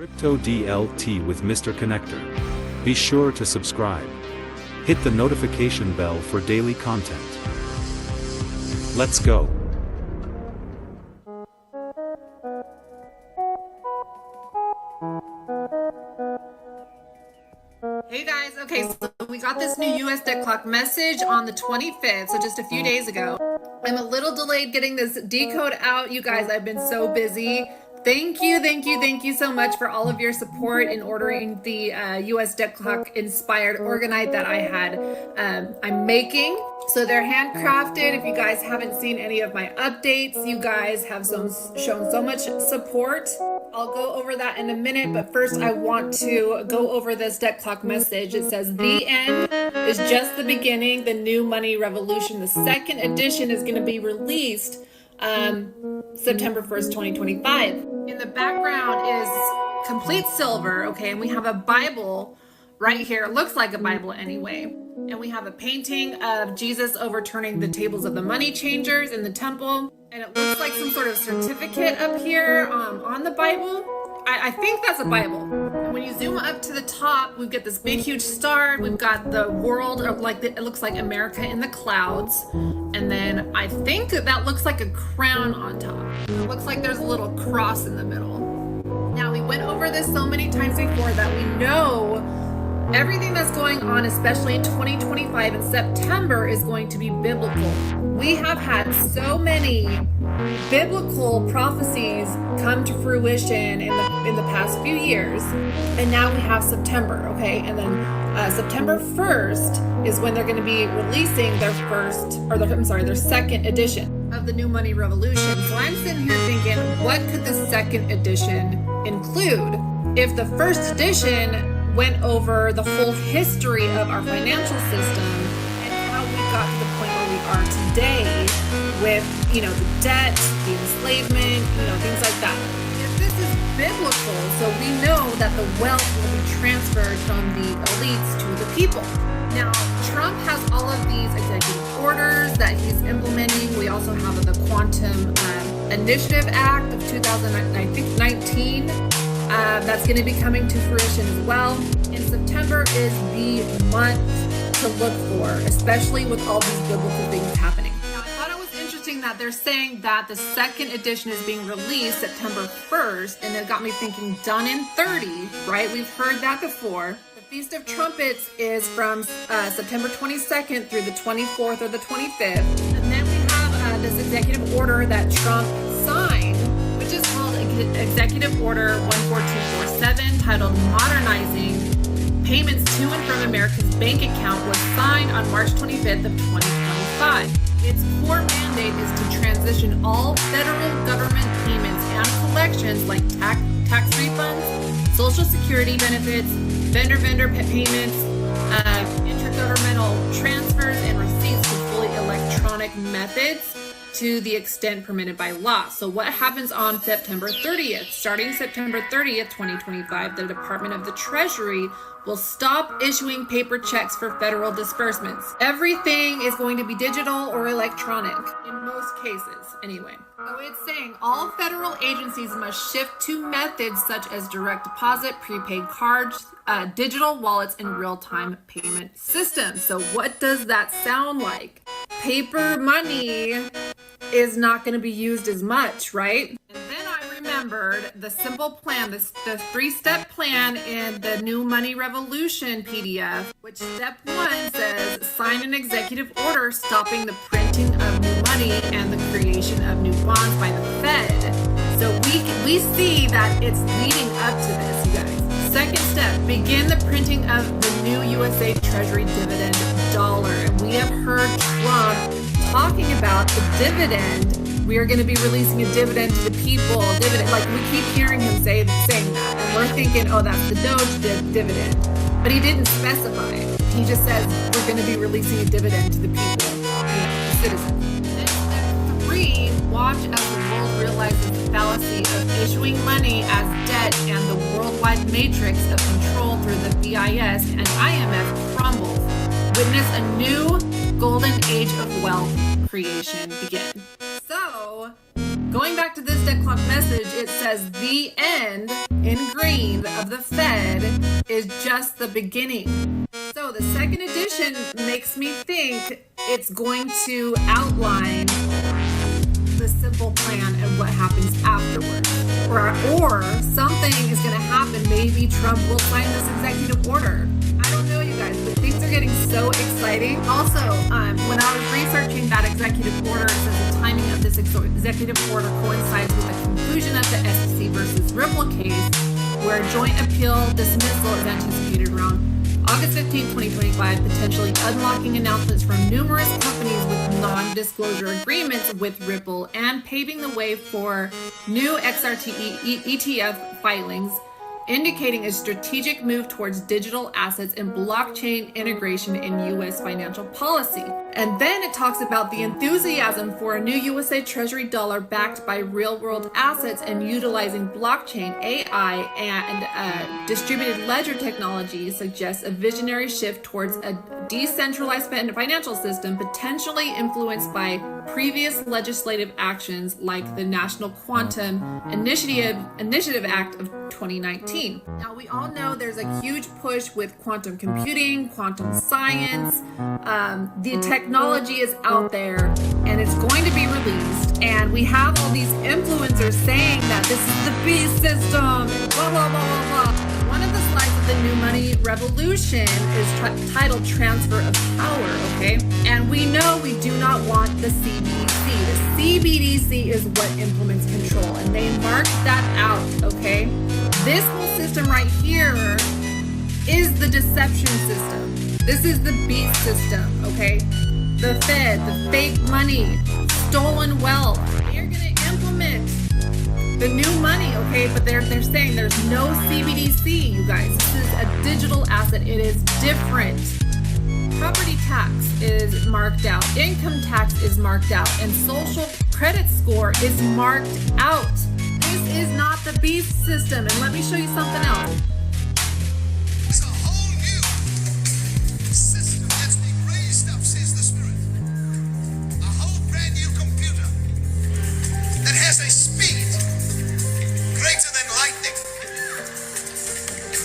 Crypto DLT with MrConectr. Be sure to subscribe. Hit the notification bell for daily content. Let's go. Hey guys, okay, so we got this new US debt clock message on the 25th, so just a few days ago. I'm a little delayed getting this decode out, you guys. I've been so busy. Thank you so much for all of your support in ordering the US debt clock inspired organite that I had. I'm making. So they're handcrafted. If you guys haven't seen any of my updates, you guys have shown so much support. I'll go over that in a minute, but first I want to go over this debt clock message. It says, the end is just the beginning, the new money revolution. The second edition is going to be released September 1st, 2025. In the background is complete silver, okay, and we have a Bible right here. It looks like a Bible anyway. And we have a painting of Jesus overturning the tables of the money changers in the temple. And it looks like some sort of certificate up here on the Bible. I think that's a Bible. And when you zoom up to the top, we've got this big, huge star. We've got the world, or it looks like America in the clouds. And then I think that looks like a crown on top. It looks like there's a little cross in the middle. Now, we went over this so many times before that we know everything that's going on, especially in 2025 in September, is going to be biblical. We have had so many biblical prophecies come to fruition in the past few years, and now we have September, okay? And then September 1st is when they're going to be releasing their their second edition of the new money revolution. So I'm sitting here thinking, what could the second edition include? If the first edition went over the whole history of our financial system and how we got to the point where we are today with, the debt, the enslavement, things like that. If this is biblical, so we know that the wealth will be transferred from the elites to the people. Now, Trump has all of these executive orders that he's implementing. We also have the Quantum Initiative Act of 2019. That's going to be coming to fruition as well. And September is the month to look for, especially with all these biblical things happening. Now, I thought it was interesting that they're saying that the second edition is being released September 1st, and it got me thinking, done in 30, right? We've heard that before. The Feast of Trumpets is from September 22nd through the 24th or the 25th. And then we have this executive order that Trump signed, which is called Executive Order 14247, titled Modernizing Payments to and from America's Bank Account, was signed on March 25th of 2025. Its core mandate is to transition all federal government payments and collections like tax refunds, social security benefits, vendor payments, intergovernmental transfers, and receipts to fully electronic methods to the extent permitted by law. So what happens on September 30th? Starting September 30th, 2025, the Department of the Treasury will stop issuing paper checks for federal disbursements. Everything is going to be digital or electronic, in most cases, anyway. So it's saying all federal agencies must shift to methods such as direct deposit, prepaid cards, digital wallets, and real-time payment systems. So what does that sound like? Paper money is not going to be used as much, right? And then I remembered the simple plan, the three-step plan in the New Money Revolution PDF, which step 1 says sign an executive order stopping the printing of new money and the creation of new bonds by the Fed. So we see that it's leading up to this, you guys. Second step, begin the printing of the new USA Treasury dividend dollar. And we have heard Trump talking about the dividend. We are going to be releasing a dividend to the people. Dividend, like we keep hearing him saying that. And we're thinking, oh, that's the Doge dividend. But he didn't specify. He just says we're going to be releasing a dividend to the people, the citizens. Then step 3, watch as the world realizes the fallacy of issuing money as debt and the worldwide matrix of control through the BIS and IMF crumbles. Witness a new golden age of wealth creation begin. So, going back to this debt clock message, it says the end in green of the Fed is just the beginning. So the second edition makes me think it's going to outline the simple plan and what happens afterwards. Or something is going to happen. Maybe Trump will sign this executive order. I don't know, you guys, but things are getting so exciting. Also, when I was researching that executive order, it says the timing of this executive order coincides with the conclusion of the SEC versus Ripple case, where joint appeal dismissal is anticipated around August 15, 2025, potentially unlocking announcements from numerous companies with non-disclosure agreements with Ripple and paving the way for new XRP ETF filings, indicating a strategic move towards digital assets and blockchain integration in U.S. financial policy. And then it talks about the enthusiasm for a new USA Treasury dollar backed by real-world assets and utilizing blockchain, AI, and distributed ledger technology suggests a visionary shift towards a decentralized financial system potentially influenced by previous legislative actions like the National Quantum Initiative Act of 2019. Now, we all know there's a huge push with quantum computing, quantum science. The technology is out there and it's going to be released. And we have all these influencers saying that this is the beast system, and blah, blah, blah, blah, blah. One of the slides of the new money revolution is titled Transfer of Power, okay? And we know we do not want the CBDC. The CBDC is what implements control, and they marked that out, okay? This whole system right here is the deception system. This is the beast system, okay? The Fed, the fake money, stolen wealth. They're gonna implement the new money, okay? But they're saying there's no CBDC, you guys. This is a digital asset. It is different. Property tax is marked out. Income tax is marked out. And social credit score is marked out. This is not the beast system. And let me show you something else. It's a whole new system that's being raised up, says the Spirit. A whole brand new computer that has a speed greater than lightning.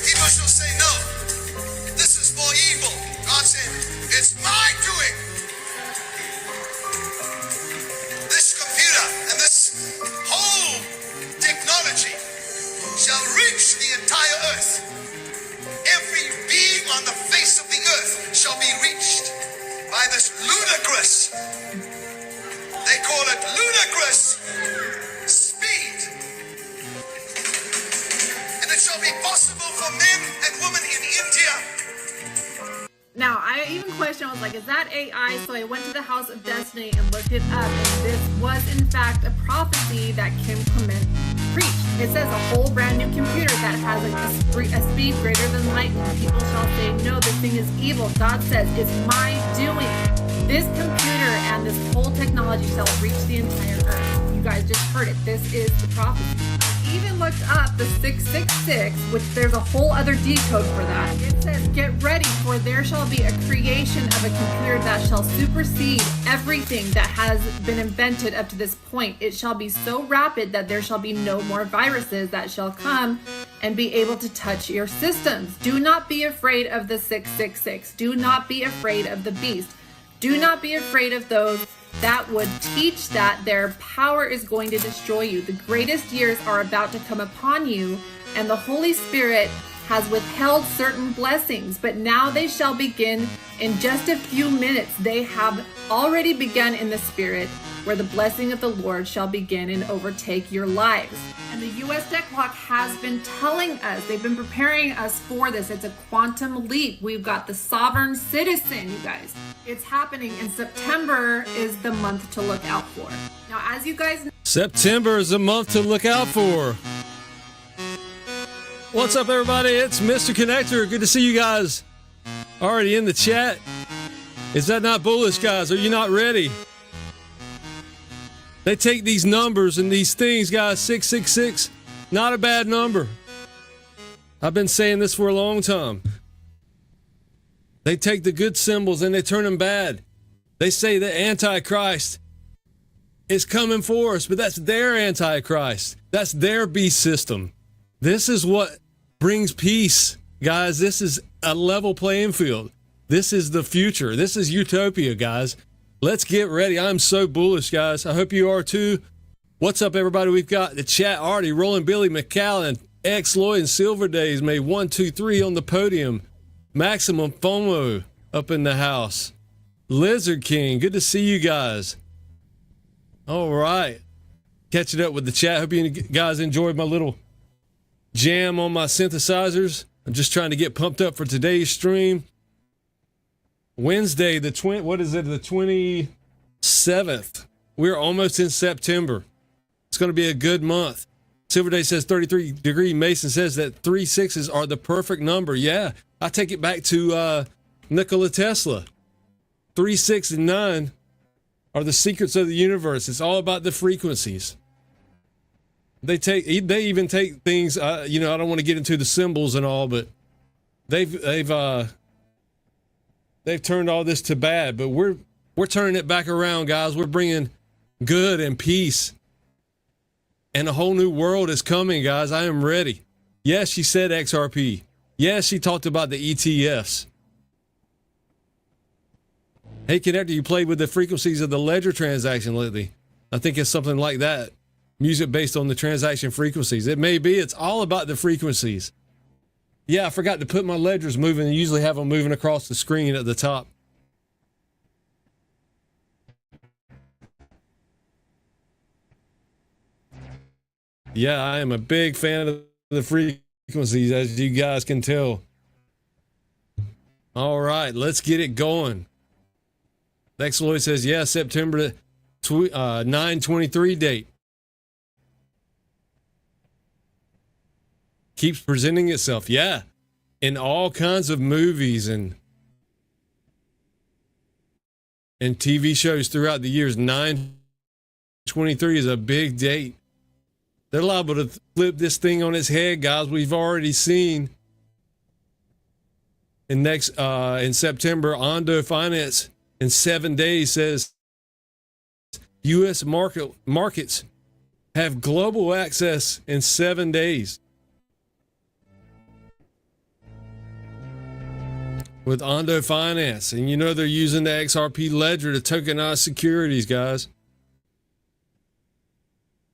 People shall say, no, this is for evil. God said, it's my doing. This computer and this whole technology shall reach the entire earth. Every being on the face of the earth shall be reached by this ludicrous, they call it ludicrous, speed. And it shall be possible for men and women in India. Now, I even questioned, I was like, is that AI? So I went to the House of Destiny and looked it up, and this was in fact a prophecy that Kim Clement preached. It says a whole brand new computer that has a speed greater than lightning. People shall say, no, this thing is evil. God says, it's my doing. This computer and this whole technology shall reach the entire earth. You guys just heard it. This is the prophecy. I even looked up the 666, which there's a whole other decode for that. It says, get ready, for there shall be a creation of a computer that shall supersede everything that has been invented up to this point. It shall be so rapid that there shall be no more viruses that shall come and be able to touch your systems. Do not be afraid of the 666. Do not be afraid of the beast. Do not be afraid of those that would teach that their power is going to destroy you. The greatest years are about to come upon you, and the Holy Spirit has withheld certain blessings, but now they shall begin in just a few minutes. They have already begun in the Spirit, where the blessing of the Lord shall begin and overtake your lives. And the U.S. Deck Clock has been telling us, they've been preparing us for this. It's a quantum leap. We've got the sovereign citizen, you guys. It's happening, and September is the month to look out for. Now, as you guys know, September is a month to look out for. What's up, everybody? It's MrConectr. Good to see you guys already in the chat. Is that not bullish, guys? Are you not ready? They take these numbers and these things, guys. 666, not a bad number. I've been saying this for a long time. They take the good symbols and they turn them bad. They say the Antichrist is coming for us, but that's their Antichrist. That's their beast system. This is what brings peace, guys. This is a level playing field. This is the future. This is utopia, guys. Let's get ready. I'm so bullish, guys. I hope you are too. What's up, everybody? We've got the chat already rolling. Billy McCallan, X Lloyd, and Silver Days made 1, 2, 3 on the podium. Maximum FOMO up in the house. Lizard King, good to see you guys. All right. Catching up with the chat. Hope you guys enjoyed my little jam on my synthesizers. I'm just trying to get pumped up for today's stream. Wednesday, the 27th. We're almost in September. It's going to be a good month. Silver Day says 33 degree. Mason says that 3 6s are the perfect number. Yeah, I take it back to Nikola Tesla. 3, 6, and 9 are the secrets of the universe. It's all about the frequencies. They even take things. I don't want to get into the symbols and all, but they've turned all this to bad. But we're turning it back around, guys. We're bringing good and peace, and a whole new world is coming, guys. I am ready. Yes, she said XRP. Yes, she talked about the ETFs. Hey, Connector, you played with the frequencies of the ledger transaction lately. I think it's something like that. Music based on the transaction frequencies. It may be. It's all about the frequencies. Yeah, I forgot to put my ledgers moving. I usually have them moving across the screen at the top. Yeah, I am a big fan of the frequencies, as you guys can tell. All right, let's get it going. Next, Lloyd says, yeah, September 9/23 date. Keeps presenting itself. Yeah, in all kinds of movies and TV shows throughout the years. 9/23 is a big date. They're liable to flip this thing on its head, guys. We've already seen in September, Ondo Finance in 7 days says U.S. markets have global access in 7 days. With Ondo Finance. And you know they're using the XRP ledger to tokenize securities, guys.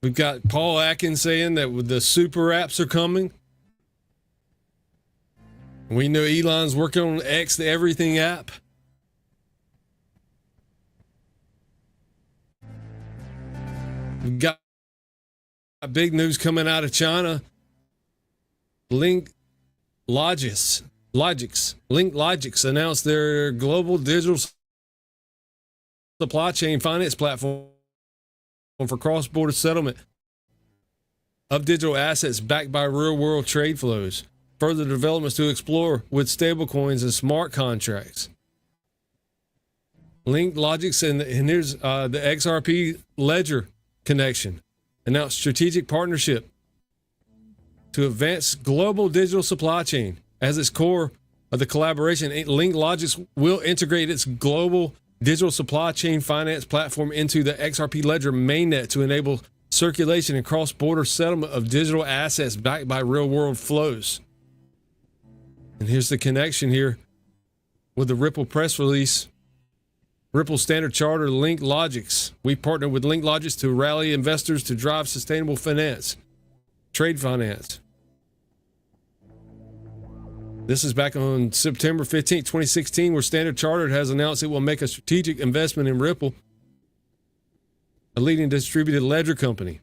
We've got Paul Atkins saying that with the super apps are coming. We know Elon's working on X, the Everything app. We've got big news coming out of China. Link Logix announced their global digital supply chain finance platform for cross-border settlement of digital assets backed by real-world trade flows. Further developments to explore with stablecoins and smart contracts. Link Logix and here's the XRP Ledger connection. Announced strategic partnership to advance global digital supply chain. As its core of the collaboration, Link Logix will integrate its global digital supply chain finance platform into the XRP Ledger mainnet to enable circulation and cross-border settlement of digital assets backed by real-world flows. And here's the connection here with the Ripple press release. Ripple Standard Charter Link Logix. We partnered with Link Logix to rally investors to drive sustainable finance, trade finance. This is back on September 15, 2016, where Standard Chartered has announced it will make a strategic investment in Ripple, a leading distributed ledger company.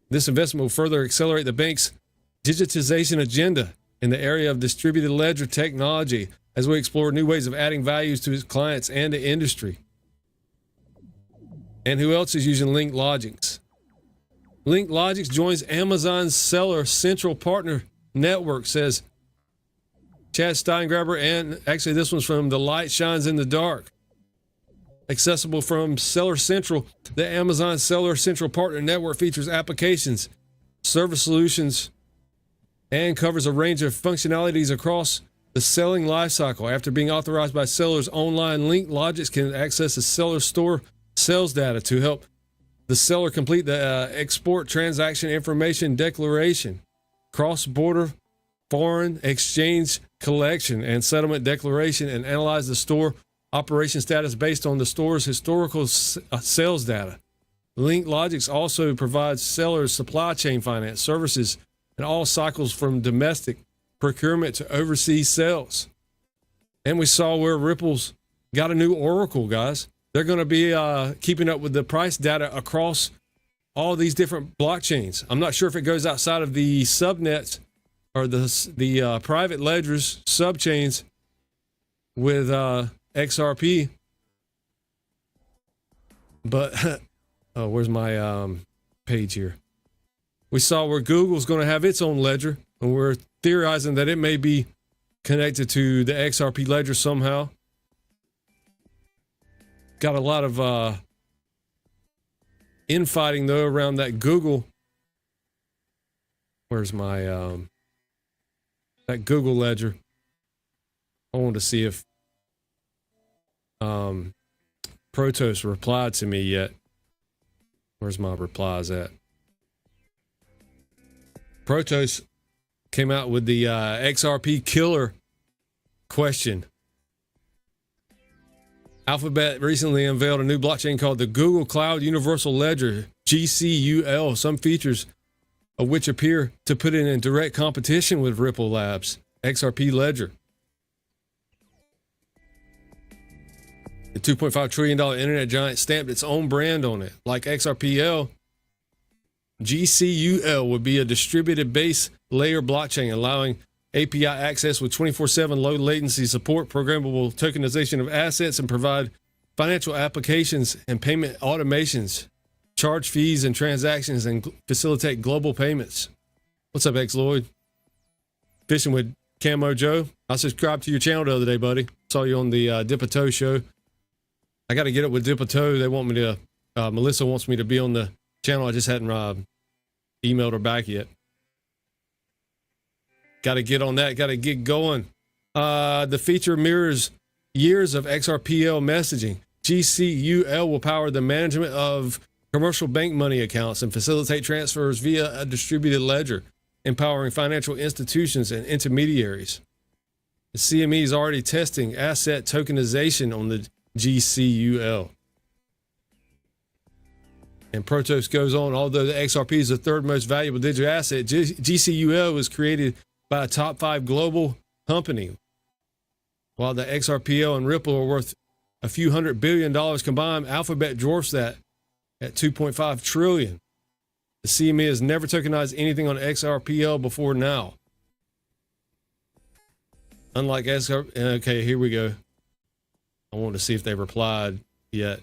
This investment will further accelerate the bank's digitization agenda in the area of distributed ledger technology as we explore new ways of adding values to its clients and the industry. And who else is using Link Logix? Link Logix joins Amazon's Seller Central Partner Network, says Chad Steingraber, and actually this one's from The Light Shines in the Dark. Accessible from Seller Central, the Amazon Seller Central Partner Network features applications, service solutions, and covers a range of functionalities across the selling lifecycle. After being authorized by sellers online, Link Logix can access the seller store sales data to help the seller complete the export transaction information declaration, cross-border foreign exchange collection and settlement declaration, and analyze the store operation status based on the store's historical sales data. Link Logics also provides sellers supply chain finance services in all cycles from domestic procurement to overseas sales. And we saw where Ripple's got a new Oracle, guys. They're going to be keeping up with the price data across all these different blockchains. I'm not sure if it goes outside of the subnets or the private ledgers, subchains with XRP. But, oh, where's my page here? We saw where Google's going to have its own ledger, and we're theorizing that it may be connected to the XRP ledger somehow. Got a lot of infighting though around that Google. Where's my that Google ledger? I wanted to see if Protos replied to me yet. Where's my replies at? Protos came out with the XRP killer question. Alphabet recently unveiled a new blockchain called the Google Cloud Universal Ledger, GCUL, some features of which appear to put it in direct competition with Ripple Labs' XRP ledger. The $2.5 trillion internet giant stamped its own brand on it. Like XRPL, GCUL would be a distributed base layer blockchain allowing API access with 24/7 low latency support, programmable tokenization of assets, and provide financial applications and payment automations, charge fees and transactions, and facilitate global payments. What's up, X Lloyd? Fishing with Camo Joe. I subscribed to your channel the other day, buddy. Saw you on the Dipito show. I got to get up with Dipito. They want me to, Melissa wants me to be on the channel. I just hadn't emailed her back yet. Got to get on that. Got to get going. The feature mirrors years of XRPL messaging. GCUL will power the management of commercial bank money accounts and facilitate transfers via a distributed ledger, empowering financial institutions and intermediaries. The CME is already testing asset tokenization on the GCUL. And Protos goes on, although the XRP is the third most valuable digital asset, GCUL was created by a top 5 global company. While the XRPL and Ripple are worth a few $100 billion combined, Alphabet dwarfs that at $2.5 trillion. The CME has never tokenized anything on XRPL before now. Unlike XRP, okay, here we go. I want to see if they replied yet.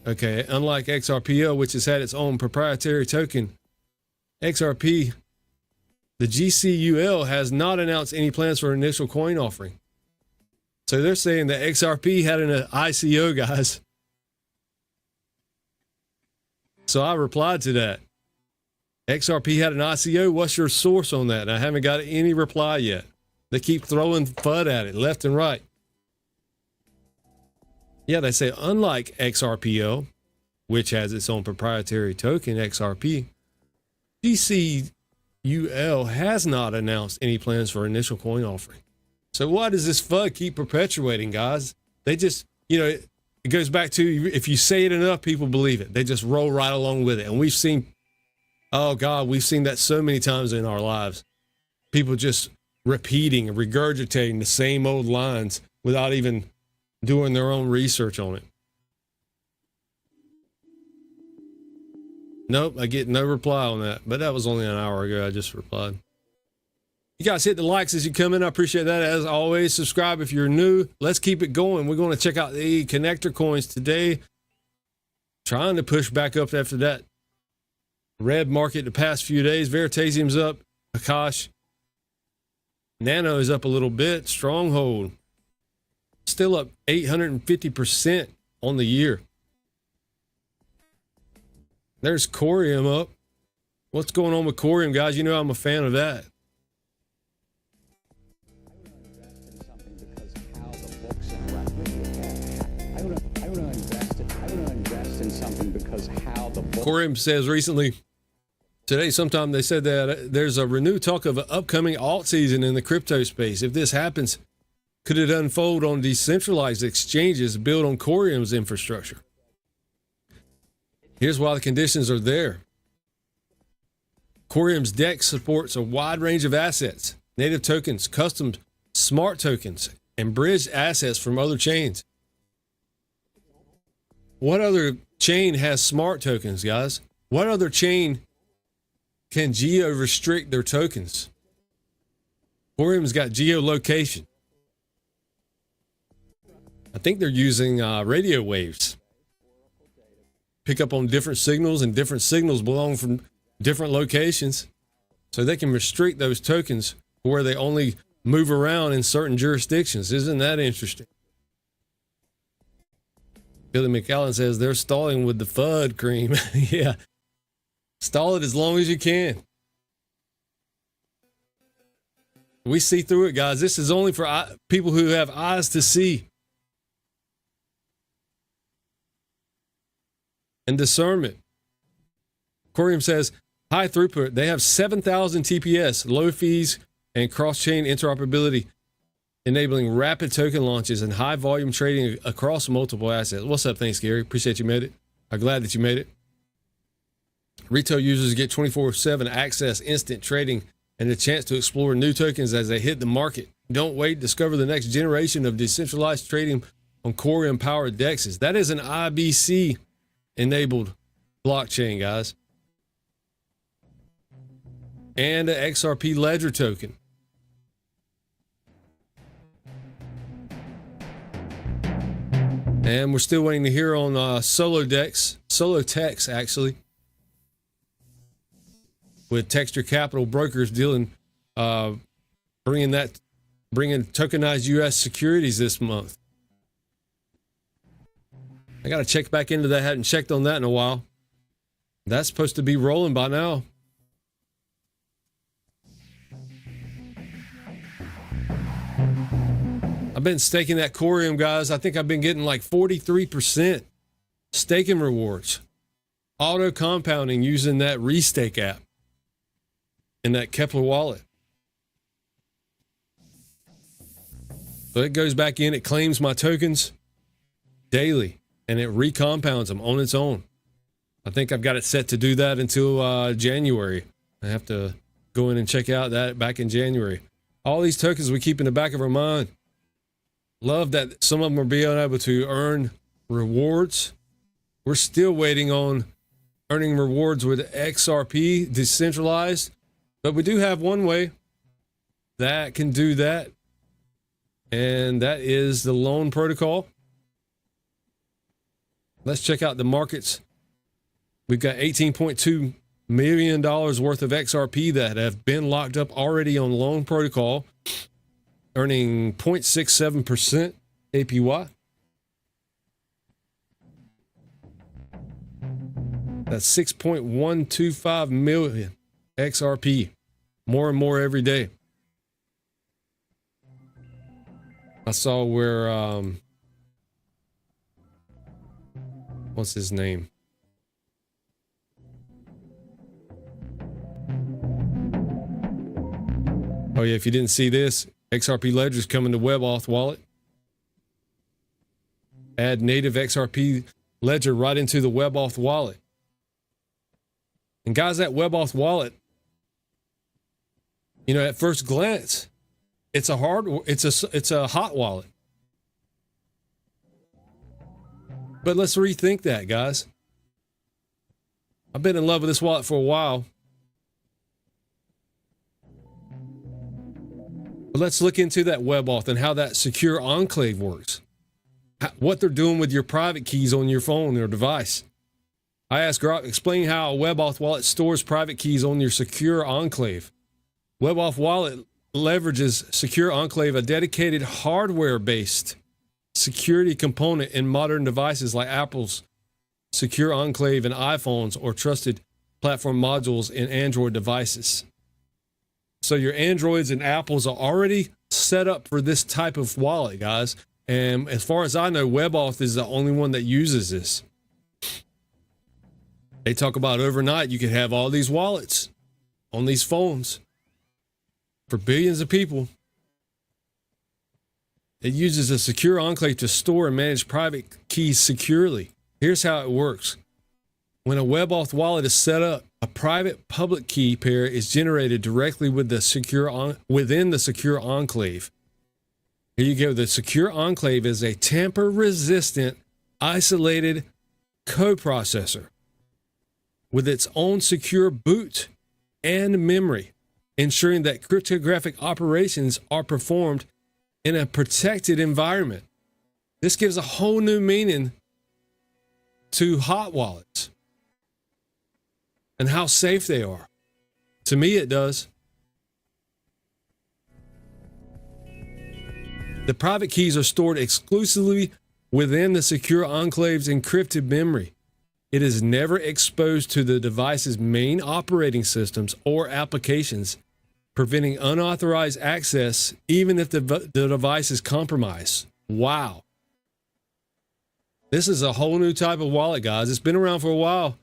Okay, unlike XRPL, which has had its own proprietary token, XRP, the GCUL has not announced any plans for an initial coin offering. So they're saying that XRP had an ICO, guys. So I replied to that. XRP had an ICO. What's your source on that? And I haven't got any reply yet. They keep throwing FUD at it left and right. Yeah, they say unlike XRPL, which has its own proprietary token, XRP, GCUL has not announced any plans for initial coin offering. So why does this FUD keep perpetuating, guys? They just, you know, it goes back to, if you say it enough, people believe it. They just roll right along with it. And we've seen, oh God, we've seen that so many times in our lives. People just repeating and regurgitating the same old lines without even doing their own research on it. Nope, I get no reply on that. But that was only an hour ago. I just replied. You guys hit the likes as you come in. I appreciate that. As always, subscribe if you're new. Let's keep it going. We're going to check out the connector coins today. Trying to push back up after that red market the past few days. Veritasium's up. Akash. Nano is up a little bit. Stronghold still up 850% on the year. There's COREUM up. What's going on with COREUM, guys? You know I'm a fan of that. I want to invest COREUM says recently, today sometime they said that there's a renewed talk of an upcoming alt season in the crypto space. If this happens, could it unfold on decentralized exchanges built on COREUM's infrastructure? Here's why the conditions are there. COREUM's DEX supports a wide range of assets, native tokens, custom smart tokens, and bridged assets from other chains. What other chain has smart tokens, guys? What other chain can geo restrict their tokens? COREUM's got geolocation. I think they're using radio waves. Pick up on different signals, and different signals belong from different locations. So they can restrict those tokens where they only move around in certain jurisdictions. Isn't that interesting? Billy McAllen says they're stalling with the FUD cream. Yeah. Stall it as long as you can. We see through it, guys. This is only for people who have eyes to see and discernment. COREUM says high throughput. They have 7,000 TPS, low fees, and cross-chain interoperability, enabling rapid token launches and high volume trading across multiple assets. What's up? Thanks, Gary. Appreciate you made it. I'm glad that you made it. Retail users get 24/7 access, instant trading, and the chance to explore new tokens as they hit the market. Don't wait. Discover the next generation of decentralized trading on COREUM powered DEXs. That is an IBC enabled blockchain, guys. And an XRP ledger token. And we're still waiting to hear on Solo Tex, actually, with Texture Capital Brokers dealing, bringing tokenized U.S. securities this month. I got to check back into that. Hadn't checked on that in a while. That's supposed to be rolling by now. I've been staking that COREUM, guys. I think I've been getting like 43% staking rewards. Auto compounding using that Restake app in that Kepler wallet. So it goes back in, it claims my tokens daily, and it recompounds them on its own. I think I've got it set to do that until January. I have to go in and check out that back in January. All these tokens we keep in the back of our mind. Love that some of them are being able to earn rewards. We're still waiting on earning rewards with XRP decentralized, but we do have one way that can do that, and that is the loan protocol. Let's check out the markets. We've got $18.2 million worth of XRP that have been locked up already on loan protocol, earning 0.67% APY. That's 6.125 million XRP. More and more every day. I saw where, what's his name? Oh yeah, if you didn't see this, XRP Ledger's coming to WebAuth wallet. Add native XRP Ledger right into the WebAuth wallet. And guys, that WebAuth wallet, you know, at first glance, it's a hot wallet. But let's rethink that, guys. I've been in love with this wallet for a while. But let's look into that WebAuth and how that secure enclave works. What they're doing with your private keys on your phone or device. I asked Grok, explain how a WebAuth wallet stores private keys on your secure enclave. WebAuth wallet leverages secure enclave, a dedicated hardware-based security component in modern devices like Apple's secure enclave in iPhones or trusted platform modules in Android devices. So your Androids and Apples are already set up for this type of wallet, guys. And as far as I know, WebAuth is the only one that uses this. They talk about overnight, you could have all these wallets on these phones for billions of people. It uses a secure enclave to store and manage private keys securely. Here's how it works. When a WebAuth wallet is set up, a private public key pair is generated directly with within the secure enclave. Here you go. The secure enclave is a tamper-resistant, isolated coprocessor with its own secure boot and memory, ensuring that cryptographic operations are performed in a protected environment. This gives a whole new meaning to hot wallets and how safe they are. To me, it does. The private keys are stored exclusively within the secure enclave's encrypted memory. It is never exposed to the device's main operating systems or applications, preventing unauthorized access even if the device is compromised. Wow. This is a whole new type of wallet, guys. It's been around for a while,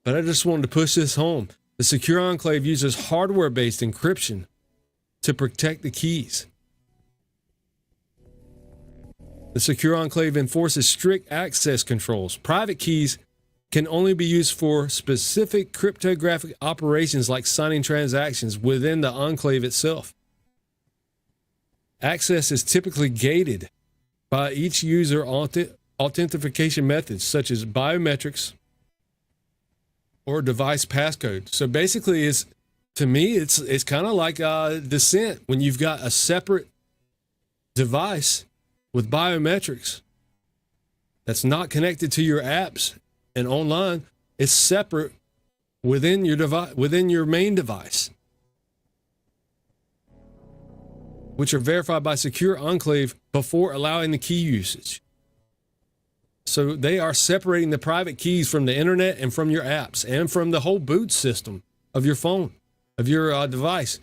but I just wanted to push this home. The secure enclave uses hardware-based encryption to protect the keys. The secure enclave enforces strict access controls. Private keys can only be used for specific cryptographic operations like signing transactions within the enclave itself. Access is typically gated by each user authentication methods such as biometrics or device passcode. So basically, to me, it's kind of like Descent when you've got a separate device with biometrics that's not connected to your apps and online. It's separate within your device, within your main device, which are verified by secure enclave before allowing the key usage. So they are separating the private keys from the internet and from your apps and from the whole boot system of your phone, of your device.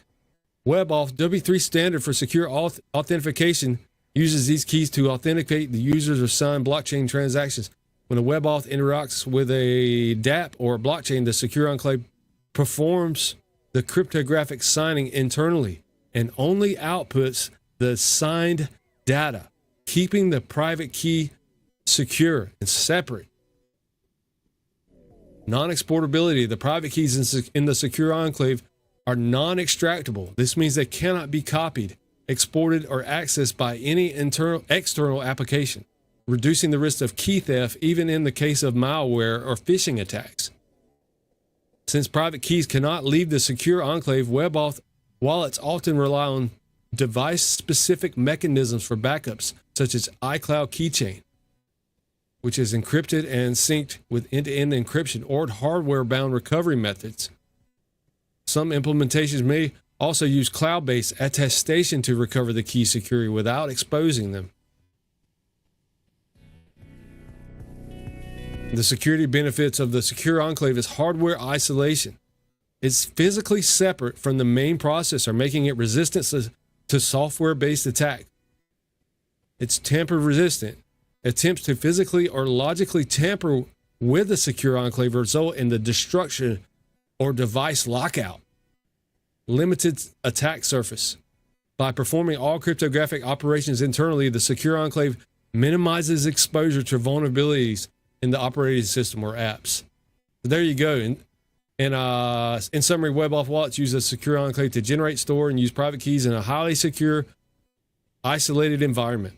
WebAuth W3 standard for secure authentication uses these keys to authenticate the users or sign blockchain transactions. When a WebAuth interacts with a dApp or a blockchain, the secure enclave performs the cryptographic signing internally and only outputs the signed data, keeping the private key secure and separate. Non-exportability. The private keys in the secure enclave are non-extractable. This means they cannot be copied, exported, or accessed by any external application, reducing the risk of key theft even in the case of malware or phishing attacks. Since private keys cannot leave the secure enclave, WebAuth wallets often rely on device-specific mechanisms for backups, such as iCloud Keychain, which is encrypted and synced with end-to-end encryption, or hardware-bound recovery methods. Some implementations may also use cloud-based attestation to recover the key securely without exposing them. The security benefits of the secure enclave is hardware isolation. It's physically separate from the main processor, making it resistant to software-based attack. It's tamper-resistant. Attempts to physically or logically tamper with the secure enclave result in the destruction or device lockout. Limited attack surface. By performing all cryptographic operations internally, the secure enclave minimizes exposure to vulnerabilities in the operating system or apps. So there you go. In summary, WebAuth wallets use a secure enclave to generate, store, and use private keys in a highly secure, isolated environment,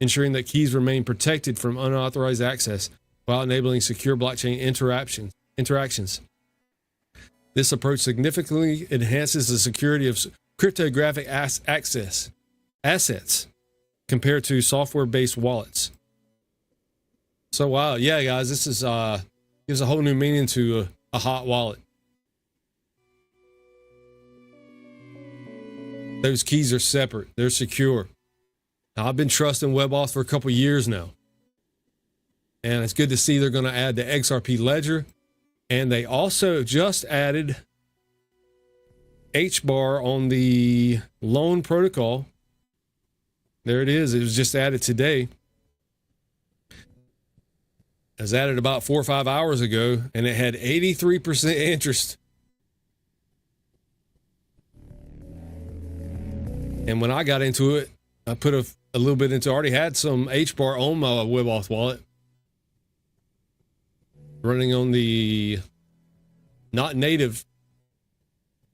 ensuring that keys remain protected from unauthorized access while enabling secure blockchain interactions. This approach significantly enhances the security of cryptographic assets compared to software-based wallets. So wow, yeah, guys, this is gives a whole new meaning to a hot wallet. Those keys are separate; they're secure. Now, I've been trusting WebAuth for a couple years now, and it's good to see they're going to add the XRP ledger, and they also just added HBAR on the loan protocol. There it is. It was just added today. was added about 4 or 5 hours ago, and it had 83% interest. And when I got into it, I put a little bit into, already had some HBAR on my WebAuth wallet. Running on the not native,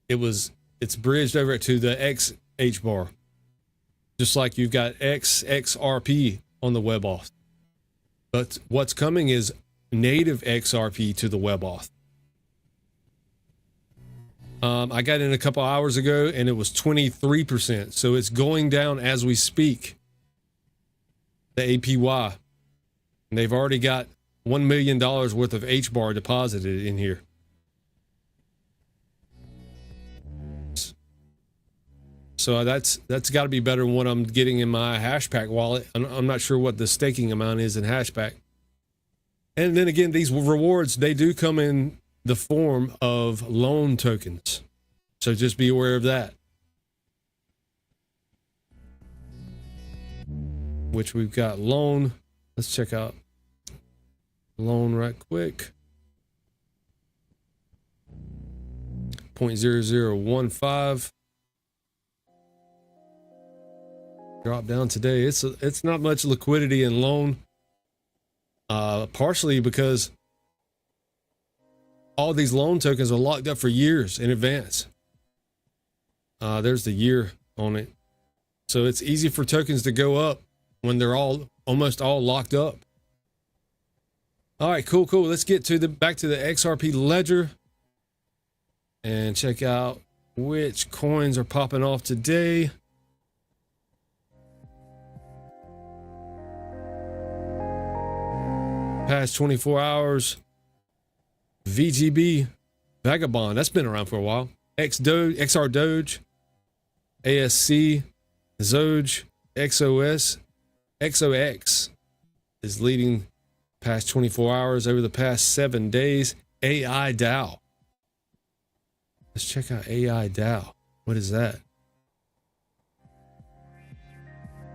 it's bridged over to the XHBAR. Just like you've got XRP on the WebAuth. But what's coming is native XRP to the WebAuth. I got in a couple hours ago and it was 23%. So it's going down as we speak. The APY. And they've already got $1 million worth of HBAR deposited in here. So that's got to be better than what I'm getting in my Hashpack wallet. I'm not sure what the staking amount is in Hashpack. And then again, these rewards, they do come in the form of loan tokens. So just be aware of that. Which we've got loan. Let's check out loan right quick. 0.0015. Drop down today. It's not much liquidity in loan. Partially because all these loan tokens are locked up for years in advance. There's the year on it. So it's easy for tokens to go up when they're almost all locked up. All right, cool. Let's get to back to the XRP ledger and check out which coins are popping off today. Past 24 hours, VGB, Vagabond, that's been around for a while. XR Doge, ASC, Zoge, XOS, XOX is leading past 24 hours. Over the past 7 days, AI DAO. Let's check out AI DAO. What is that?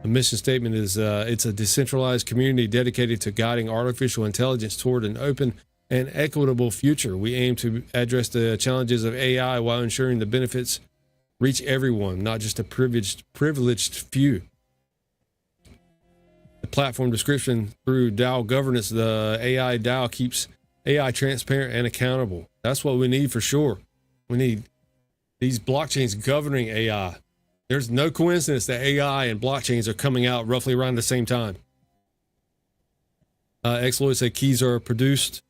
The mission statement is it's a decentralized community dedicated to guiding artificial intelligence toward an open and equitable future. We aim to address the challenges of AI while ensuring the benefits reach everyone, not just a privileged few. The platform description: through DAO governance, the AI DAO keeps AI transparent and accountable. That's what we need for sure. We need these blockchains governing AI. There's no coincidence that AI and blockchains are coming out roughly around the same time. Exploits said keys are produced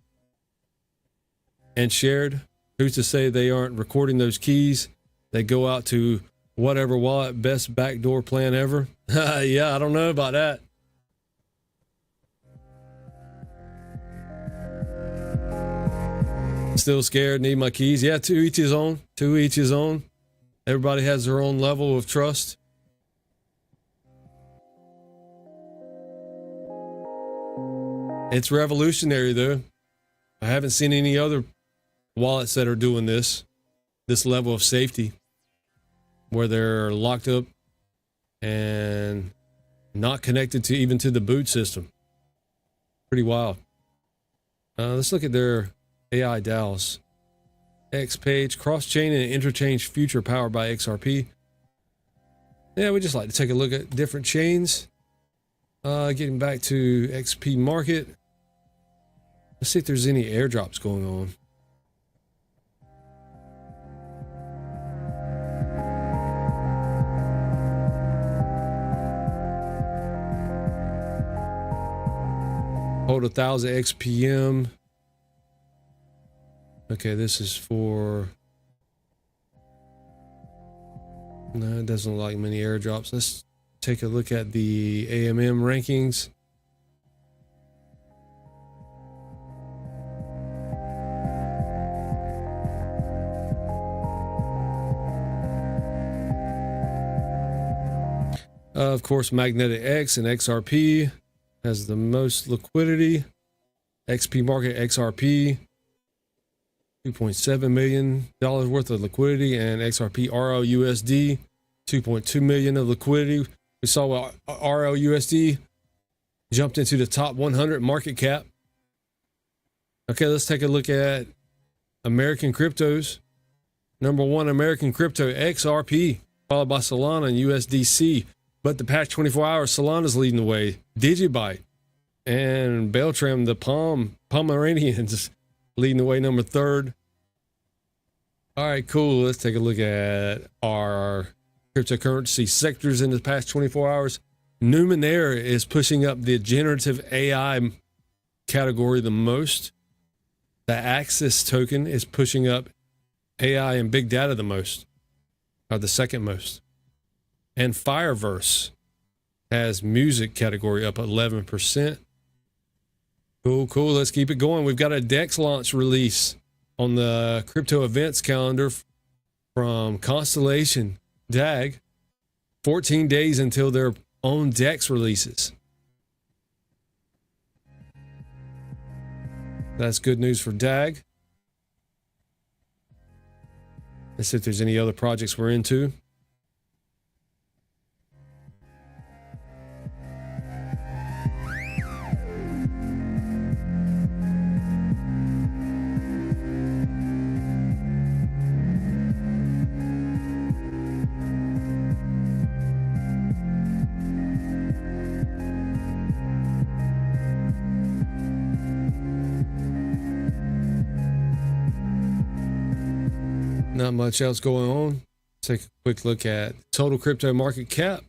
and shared. Who's to say they aren't recording those keys? They go out to whatever wallet, best backdoor plan ever. Yeah, I don't know about that. Still scared, need my keys. Yeah, to each his own. To each his own. Everybody has their own level of trust. It's revolutionary though. I haven't seen any other wallets that are doing this level of safety, where they're locked up and not connected to even to the boot system. Pretty wild. Let's look at their AI DAOs. X page, cross-chain and interchange future powered by XRP. Yeah, we just like to take a look at different chains. Getting back to XP market. Let's see if there's any airdrops going on. Hold 1,000 XPM. Okay, this is for... No, it doesn't look like many airdrops. Let's take a look at the AMM rankings. Of course, Magnetic X and XRP has the most liquidity. XP market XRP. $2.7 million worth of liquidity, and XRP RLUSD, $2.2 million of liquidity. We saw RLUSD jumped into the top 100 market cap Okay, let's take a look at American cryptos. Number one, American crypto XRP, followed by Solana and USDC. But the past 24 hours, Solana's leading the way. Digibyte and Beltram, the Pomeranians, leading the way, number third. All right, cool. Let's take a look at our cryptocurrency sectors in the past 24 hours. Numenera is pushing up the generative AI category the most. The Axis token is pushing up AI and big data the most, or the second most. And Fireverse has music category up 11%. Cool. Let's keep it going. We've got a DEX launch release on the crypto events calendar from Constellation DAG. 14 days until their own DEX releases. That's good news for DAG. Let's see if there's any other projects we're into. Not much else going on. Take a quick look at total crypto market cap.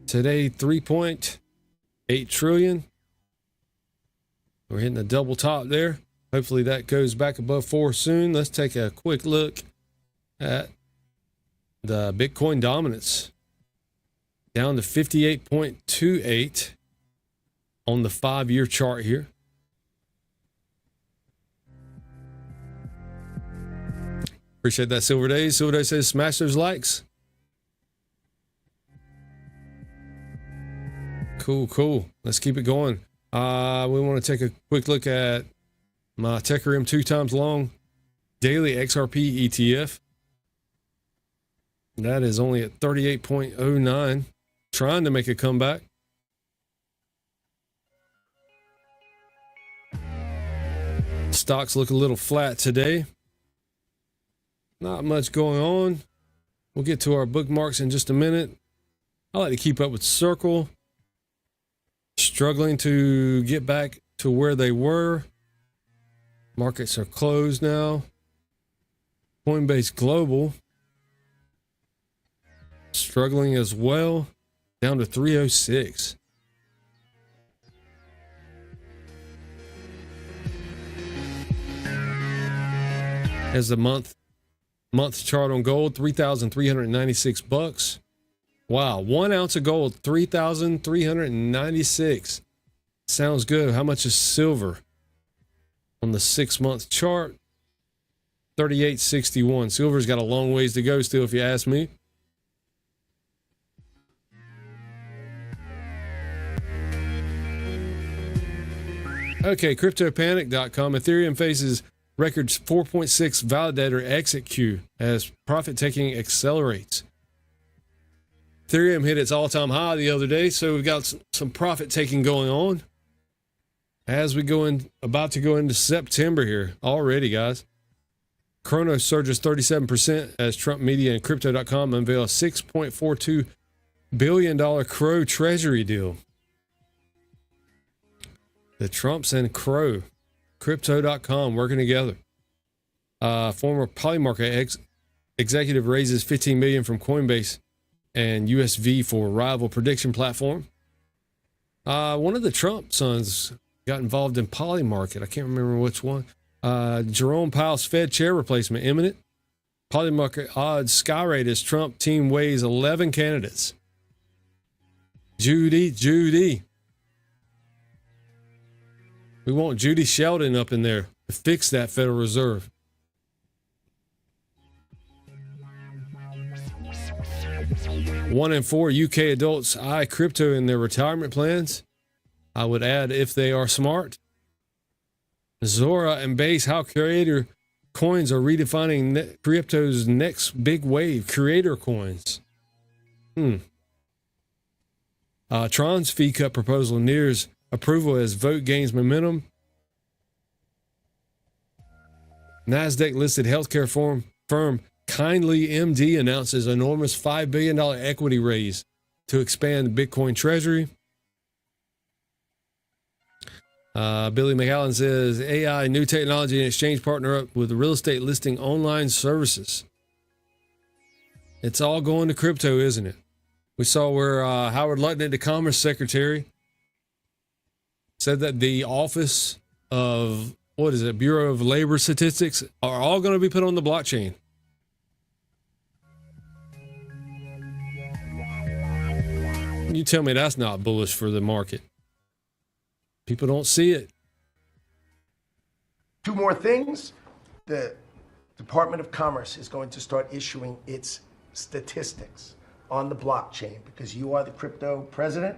Today, 3.8 trillion. We're hitting a double top there. Hopefully that goes back above 4 soon. Let's take a quick look at the Bitcoin dominance. Down to 58.28 on the 5-year chart here. Appreciate that, Silver Days. Silver Days says smash those likes. Cool. Let's keep it going. We want to take a quick look at my COREUM 2 times long daily XRP ETF. That is only at 38.09, trying to make a comeback. Stocks look a little flat today. Not much going on. We'll get to our bookmarks in just a minute. I like to keep up with Circle. Struggling to get back to where they were. Markets are closed now. Coinbase Global struggling as well. Down to 306. As the month chart on gold, $3,396. Wow, 1 ounce of gold, $3,396. Sounds good. How much is silver? On the 6-month chart, $38.61. Silver's got a long ways to go still, if you ask me. Okay, CryptoPanic.com. Ethereum faces records 4.6 validator exit queue as profit taking accelerates. Ethereum hit its all-time high the other day, so we've got some profit taking going on as we about to go into September here already, guys. Chronos surges 37% as Trump Media and Crypto.com unveil a $6.42 billion Crow treasury deal. The Trumps and Crow. Crypto.com working together. Former Polymarket executive raises $15 million from Coinbase and USV for rival prediction platform. One of the Trump sons got involved in Polymarket. I can't remember which one. Jerome Powell's Fed chair replacement imminent. Polymarket odds skyrate as Trump team weighs 11 candidates. Judy. We want Judy Sheldon up in there to fix that Federal Reserve. One in 4 UK adults eye crypto in their retirement plans. I would add, if they are smart. Zora and Base, how creator coins are redefining crypto's next big wave. Creator coins. Tron's fee cut proposal nears approval as vote gains momentum. NASDAQ-listed healthcare firm Kindly MD announces enormous $5 billion equity raise to expand the Bitcoin treasury. Billy McAllen says AI, new technology and exchange partner up with real estate listing online services. It's all going to crypto, isn't it? We saw where Howard Lutnick, the Commerce Secretary, said that the Office of, Bureau of Labor Statistics are all going to be put on the blockchain. You tell me that's not bullish for the market. People don't see it. Two more things. The Department of Commerce is going to start issuing its statistics on the blockchain because you are the crypto president,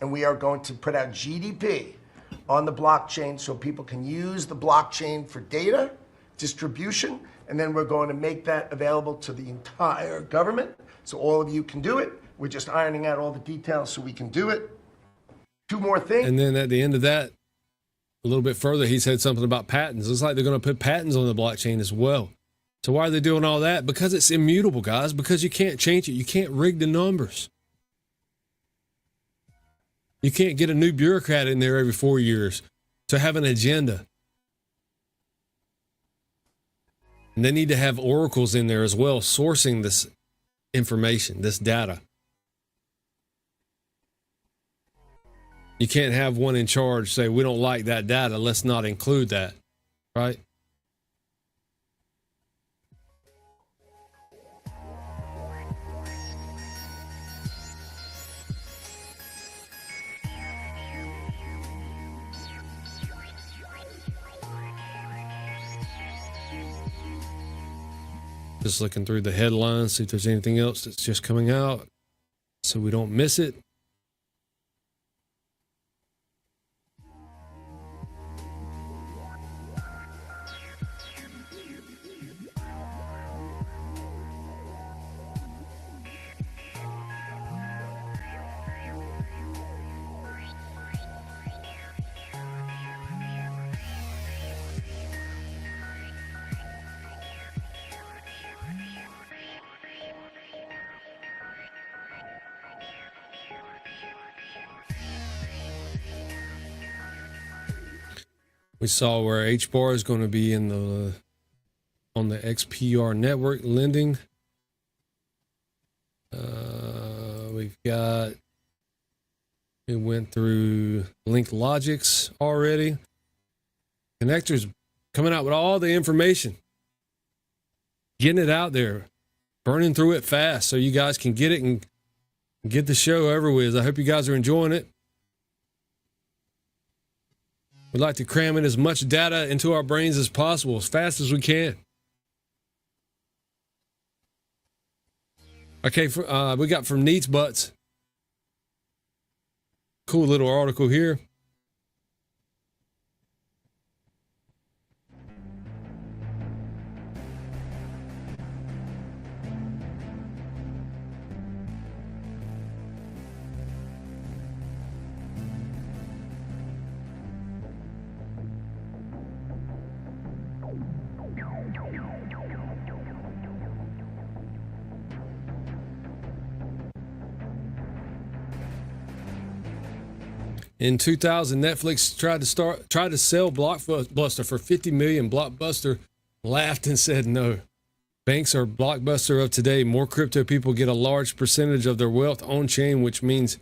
and we are going to put out GDP on the blockchain so people can use the blockchain for data distribution, and then we're going to make that available to the entire government so all of you can do it. We're just ironing out all the details so we can do it. Two more things. And then at the end of that, a little bit further, he said something about patents. It's like they're going to put patents on the blockchain as well. So why are they doing all that? Because it's immutable, guys, because you can't change it. You can't rig the numbers. You can't get a new bureaucrat in there every 4 years to have an agenda. And they need to have oracles in there as well, sourcing this information, this data. You can't have one in charge say, we don't like that data, let's not include that, right? Just looking through the headlines, see if there's anything else that's just coming out so we don't miss it. We saw where HBAR is going to be in on the XPR network lending. We went through Link Logics already. Connector's coming out with all the information, getting it out there, burning through it fast so you guys can get it and get the show over with. I hope you guys are enjoying it. We'd like to cram in as much data into our brains as possible, as fast as we can. Okay, we got from Neat's Butts. Cool little article here. In 2000, Netflix tried to sell Blockbuster for $50 million. Blockbuster laughed and said no. Banks are Blockbuster of today. More crypto people get a large percentage of their wealth on chain, which means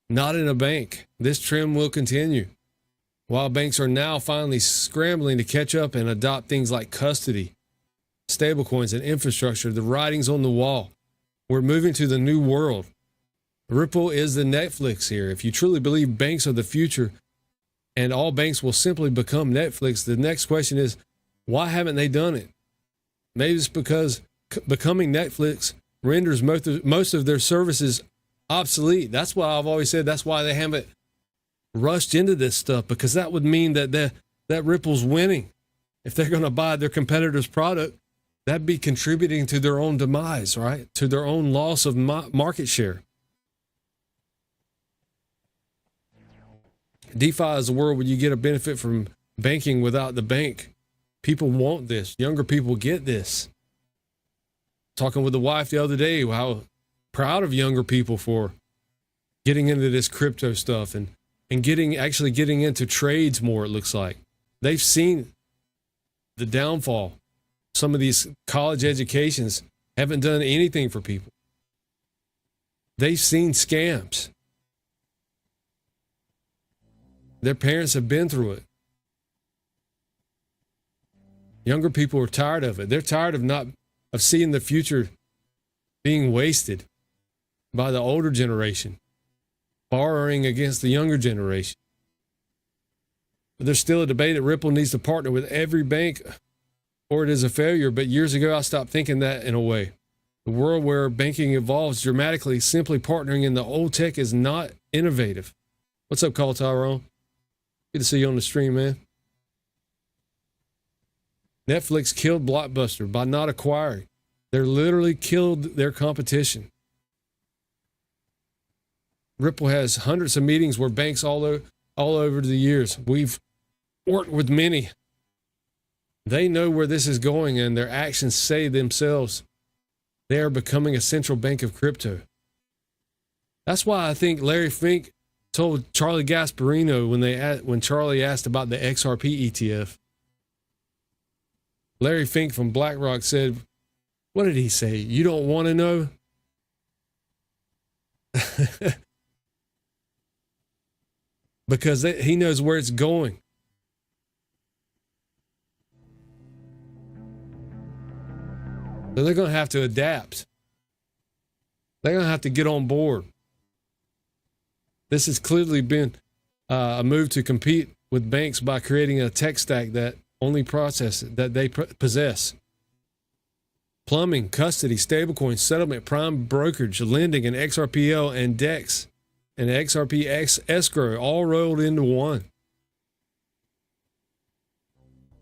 not in a bank. This trend will continue. While banks are now finally scrambling to catch up and adopt things like custody, stablecoins, and infrastructure, the writing's on the wall. We're moving to the new world. Ripple is the Netflix here. If you truly believe banks are the future and all banks will simply become Netflix, the next question is, why haven't they done it? Maybe it's because becoming Netflix renders most of their services obsolete. That's why I've always said that's why they haven't rushed into this stuff, because that would mean that Ripple's winning. If they're going to buy their competitor's product, that'd be contributing to their own demise, right? To their own loss of market share. DeFi is a world where you get a benefit from banking without the bank. People want this. Younger people get this. Talking with the wife the other day, how proud of younger people for getting into this crypto stuff and actually getting into trades more, it looks like. They've seen the downfall. Some of these college educations haven't done anything for people. They've seen scams. Their parents have been through it. Younger people are tired of it. They're tired of seeing the future being wasted by the older generation, borrowing against the younger generation. But there's still a debate that Ripple needs to partner with every bank or it is a failure. But years ago, I stopped thinking that in a way. The world where banking evolves dramatically, simply partnering in the old tech is not innovative. What's up, Call Tyrone? Good to see you on the stream, man. Netflix killed Blockbuster by not acquiring. They literally killed their competition. Ripple has hundreds of meetings where banks all over the years. We've worked with many. They know where this is going, and their actions say themselves they are becoming a central bank of crypto. That's why I think Larry Fink told Charlie Gasparino when Charlie asked about the XRP ETF. Larry Fink from BlackRock said, what did he say? You don't want to know? Because he knows where it's going. So they're going to have to adapt. They're going to have to get on board. This has clearly been a move to compete with banks by creating a tech stack that only processes that they possess. Plumbing, custody, stablecoin, settlement, prime brokerage, lending, and XRPL and DEX and XRP escrow all rolled into one.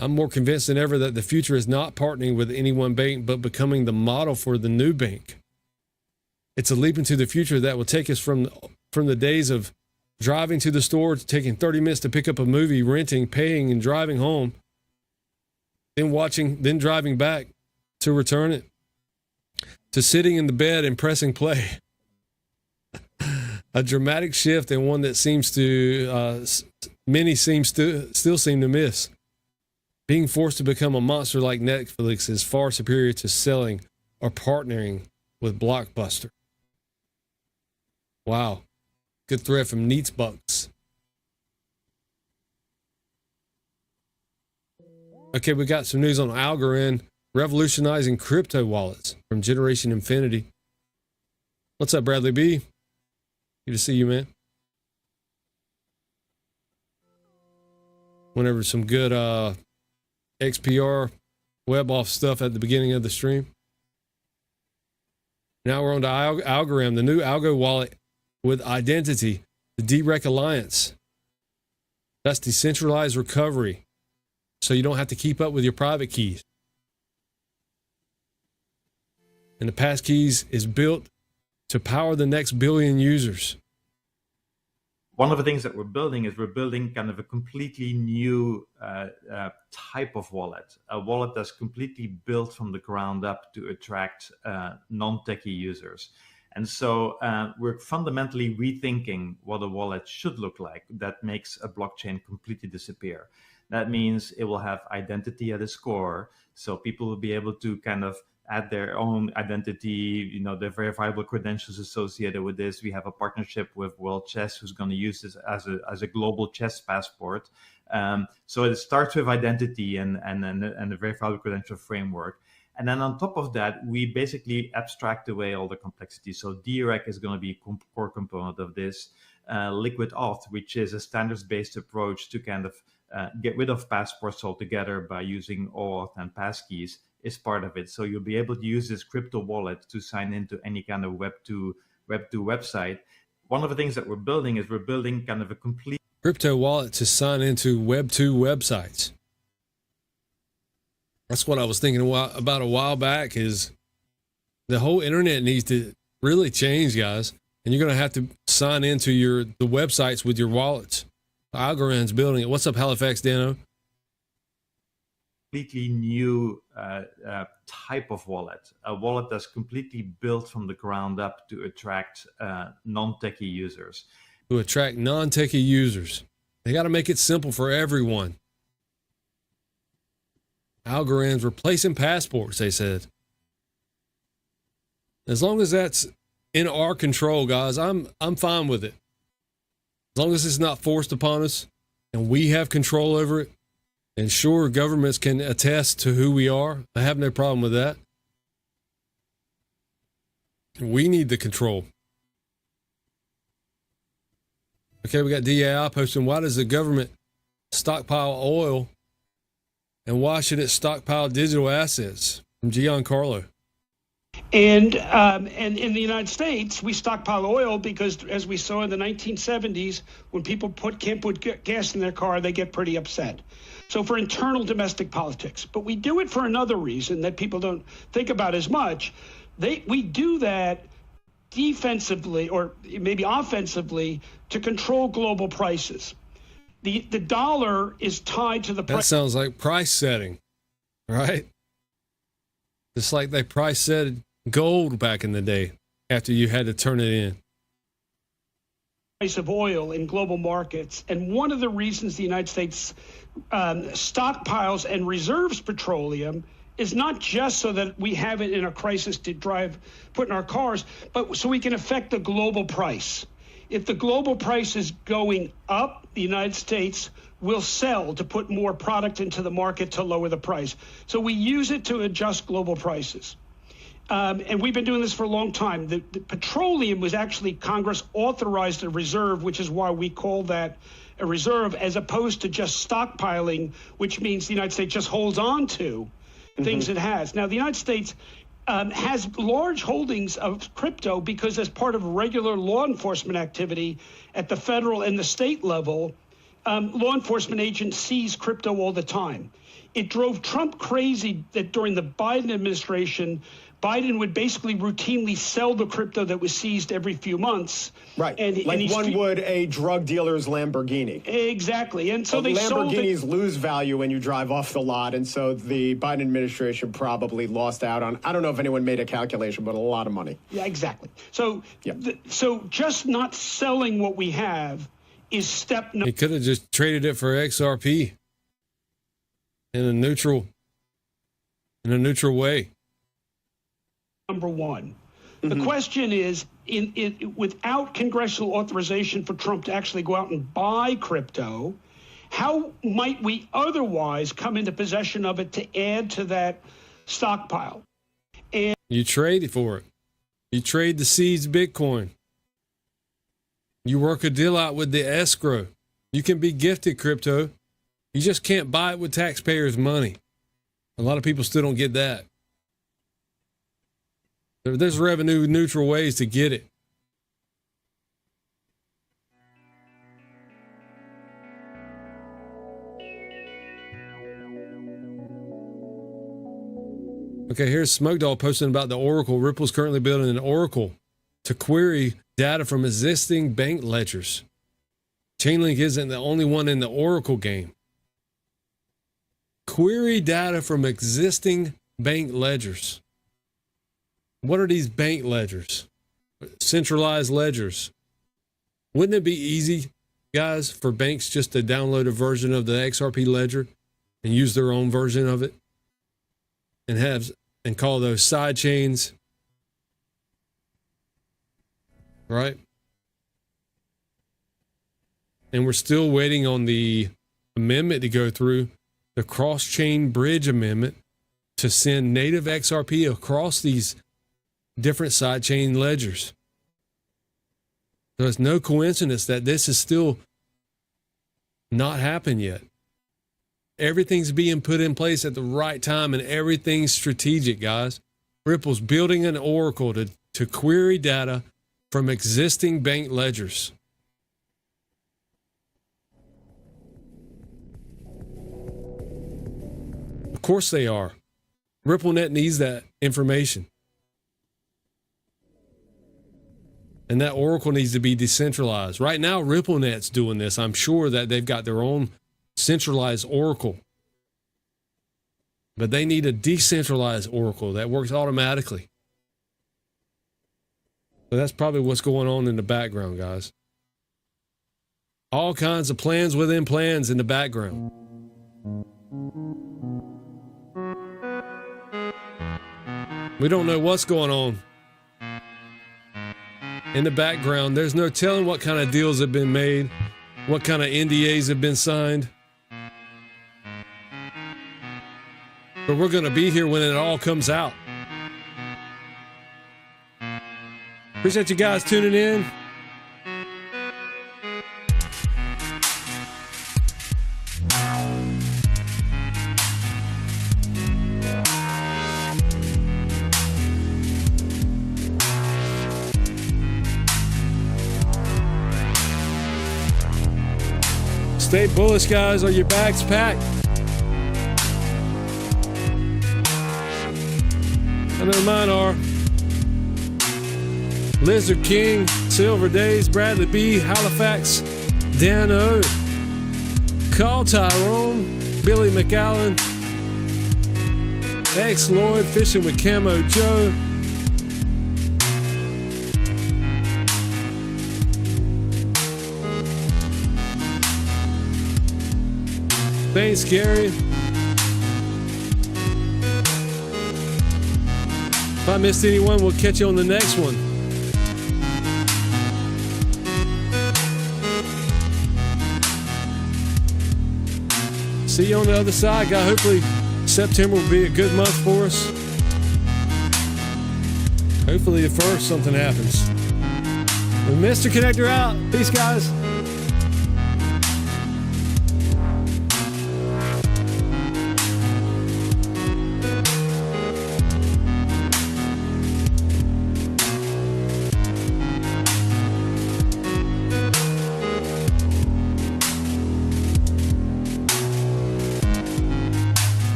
I'm more convinced than ever that the future is not partnering with any one bank, but becoming the model for the new bank. It's a leap into the future that will take us from the days of driving to the store, taking 30 minutes to pick up a movie, renting, paying, and driving home, then driving back to return it, to sitting in the bed and pressing play. A dramatic shift, and one that many still seem to miss. Being forced to become a monster like Netflix is far superior to selling or partnering with Blockbuster. Wow. Good thread from Neatsbucks. Okay, we got some news on Algorand revolutionizing crypto wallets from Generation Infinity. What's up, Bradley B? Good to see you, man. Whenever some good XPR web off stuff at the beginning of the stream. Now we're on to Algorand, the new algo wallet with identity, the DREC Alliance. That's decentralized recovery, so you don't have to keep up with your private keys. And the passkeys is built to power the next billion users. One of the things that we're building is kind of a completely new type of wallet, a wallet that's completely built from the ground up to attract non-techie users. And so we're fundamentally rethinking what a wallet should look like that makes a blockchain completely disappear. That means it will have identity at its core, so people will be able to kind of add their own identity, their verifiable credentials associated with this. We have a partnership with World Chess, who's going to use this as a global chess passport. So it starts with identity and a verifiable credential framework. And then on top of that, we basically abstract away all the complexity. So DREC is going to be a core component of this. Liquid auth, which is a standards-based approach to kind of get rid of passports altogether by using OAuth and passkeys, is part of it. So you'll be able to use this crypto wallet to sign into any kind of Web2 website. One of the things that we're building is kind of a complete crypto wallet to sign into Web2 websites. That's what I was thinking about a while back. Is the whole internet needs to really change, guys, and you're going to have to sign into the websites with your wallets. Algorand's building it. What's up, Halifax Dano? Completely new type of wallet, a wallet that's completely built from the ground up to attract non-techie users. To attract non-techie users. They got to make it simple for everyone. Algorand's replacing passports, they said. As long as that's in our control, guys, I'm fine with it. As long as it's not forced upon us and we have control over it. And sure, governments can attest to who we are. I have no problem with that. We need the control. Okay, we got DAI posting, why does the government stockpile oil and why should it stockpile digital assets? From Giancarlo. And in the United States, we stockpile oil because, as we saw in the 1970s, when people can't put gas in their car, they get pretty upset. So for internal domestic politics. But we do it for another reason that people don't think about as much. We do that defensively or maybe offensively to control global prices. The dollar is tied to the price. That sounds like price setting, right? Just like they price set gold back in the day after you had to turn it in. Price of oil in global markets. And one of the reasons the United States stockpiles and reserves petroleum is not just so that we have it in a crisis to put in our cars, but so we can affect the global price. If the global price is going up, the United States will sell to put more product into the market to lower the price. So we use it to adjust global prices. And we've been doing this for a long time. The petroleum was actually, Congress authorized a reserve, which is why we call that a reserve, as opposed to just stockpiling, which means the United States just holds on to things it has. Now, the United States has large holdings of crypto because as part of regular law enforcement activity at the federal and the state level, law enforcement agents seize crypto all the time. It drove Trump crazy that during the Biden administration, Biden would basically routinely sell the crypto that was seized every few months. Right, like one would a drug dealer's Lamborghini. Exactly, and so they sold it. Lamborghinis lose value when you drive off the lot, and so the Biden administration probably lost out on, I don't know if anyone made a calculation, but a lot of money. Yeah, exactly. So, so just not selling what we have is step number. He could have just traded it for XRP in a neutral way. Number one. The question is, without congressional authorization for Trump to actually go out and buy crypto, how might we otherwise come into possession of it to add to that stockpile? And you trade for it. You trade the seized Bitcoin. You work a deal out with the escrow. You can be gifted crypto. You just can't buy it with taxpayers' money. A lot of people still don't get that. There's revenue neutral ways to get it. Okay, here's Smoke Dog posting about the Oracle. Ripple's currently building an Oracle to query data from existing bank ledgers. Chainlink isn't the only one in the Oracle game. Query data from existing bank ledgers. What are these bank ledgers? Centralized ledgers. Wouldn't it be easy, guys, for banks just to download a version of the XRP ledger and use their own version of it and call those side chains, right? And we're still waiting on the amendment to go through, the cross-chain bridge amendment, to send native XRP across these different sidechain ledgers. So it's no coincidence that this is still not happened yet. Everything's being put in place at the right time and everything's strategic, guys. Ripple's building an Oracle to query data from existing bank ledgers. Of course they are. RippleNet needs that information. And that Oracle needs to be decentralized. Right now, RippleNet's doing this. I'm sure that they've got their own centralized Oracle. But they need a decentralized Oracle that works automatically. So that's probably what's going on in the background, guys. All kinds of plans within plans in the background. We don't know what's going on in the background. There's no telling what kind of deals have been made, what kind of NDAs have been signed. But we're going to be here when it all comes out. Appreciate you guys tuning in. Stay bullish, guys. Are your bags packed? I know mine are. Lizard King, Silver Days, Bradley B, Halifax, Dan O, Carl Tyrone, Billy McAllen, X Lloyd, Fishing with Camo Joe, Thanks, Gary. If I missed anyone, we'll catch you on the next one. See you on the other side, guys. Hopefully September will be a good month for us. Hopefully the first something happens. And MrConectr out. Peace, guys.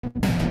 Thank you.